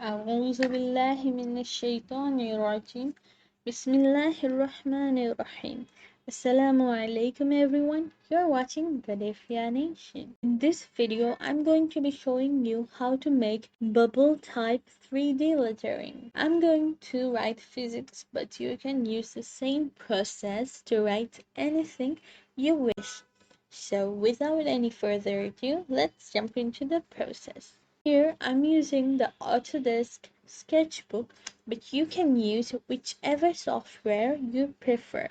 أعوذ بالله من الشيطان الرجيم بسم الله الرحمن الرحيم Assalamu alaikum everyone, you're watching Gadefia Nation. In this video, I'm going to be showing you how to make bubble type 3D lettering. I'm going to write physics, but you can use the same process to write anything you wish. So without any further ado, let's jump into the process. Here I'm using the Autodesk Sketchbook, but you can use whichever software you prefer.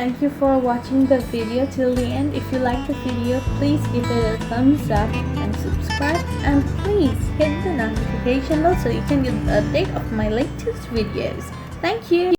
Thank you for watching the video till the end. If you like the video, please give it a thumbs up and subscribe, and please hit the notification bell so you can get the update of my latest videos. Thank you.